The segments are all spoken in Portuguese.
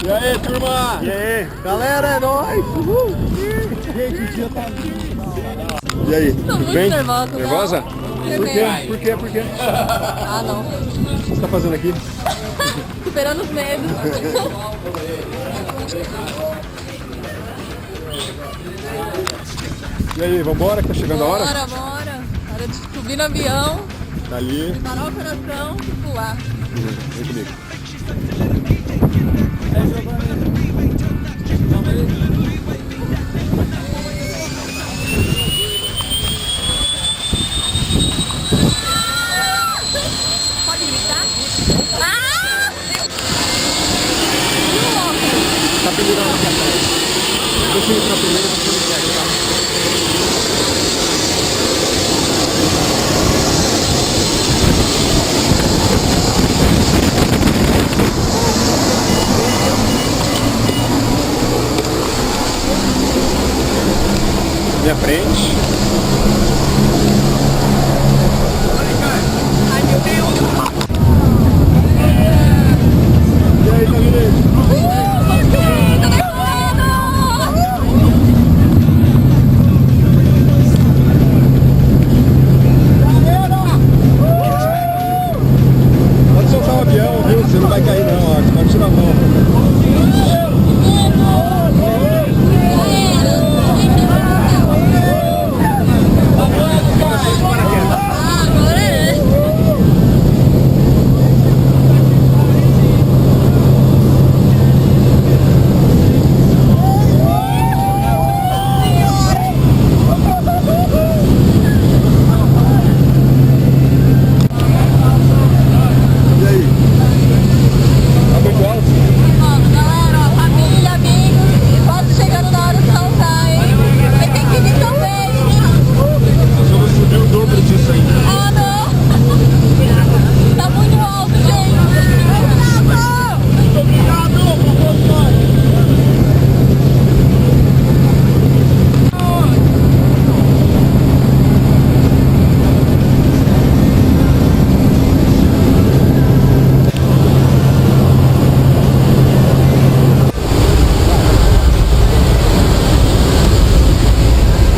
E aí, turma? E aí? Galera, é nóis! Uhul! Gente, o dia tá lindo! E aí, Tô tudo muito bem? nervosa. Nervosa? Por quê? Por quê? Por quê? Ah, não. O que você tá fazendo aqui? Superando os medos. E aí, vambora que tá chegando a hora? Bora. Hora de subir no avião, Tá ali. parar o coração e pular. Vem comigo. Pode gritar? Ah! Tá pendurando aqui atrás. Deixa eu entrar primeiro e você me segue, tá? Minha frente. Ai, meu Deus. E aí, Jamile? Tô nervosa. Pode soltar o avião, viu? Você não vai cair não, ó. Pode tirar a mão. E aí? Tá muito alto? Galera, ó, família, amigos, quase chegando na hora de saltar, hein? Mas tem que vir também. Nós vamos subir o dobro disso aí. Ah, não! Tá muito alto, gente!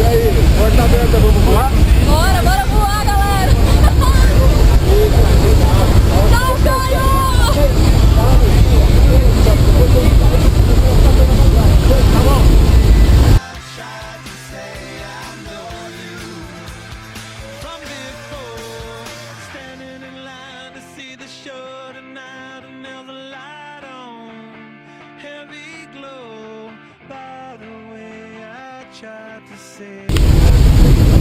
E aí? Porta aberta, vamos voar? Bora voar, galera! Não, Caio! From before, standing in line to see the show tonight, and there's a light on, heavy glow. By the way, I tried to say.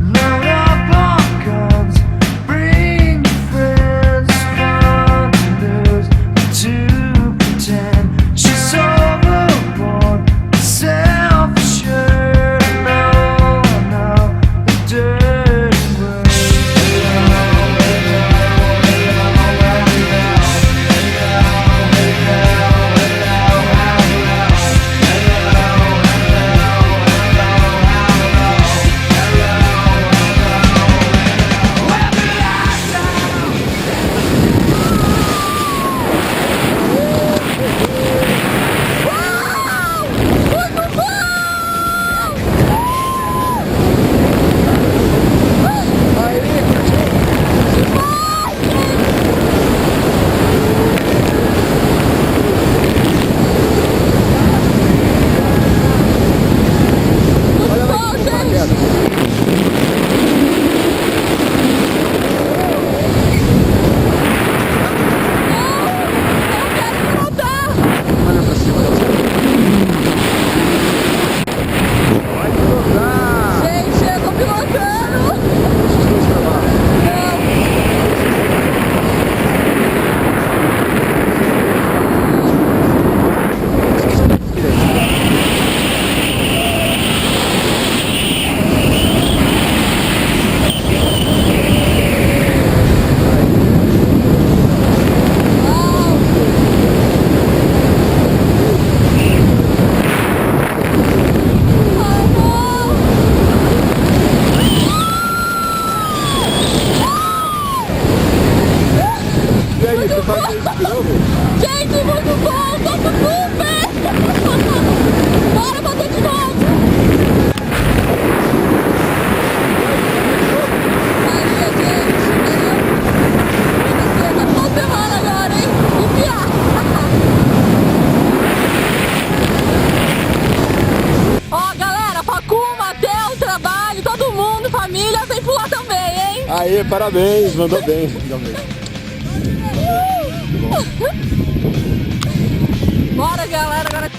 Load up on guns, muito você faz bom. isso de novo? Gente, muito bom, tô super. Bora fazer de novo. Aí, gente, entendeu? Tá só ferrando agora, hein? Enfiar. Ó, galera, Pacu, Matheus, trabalho, todo mundo, família, vem pular também, hein? Aê, parabéns, mandou bem. Mandou bem. Bora, galera, agora...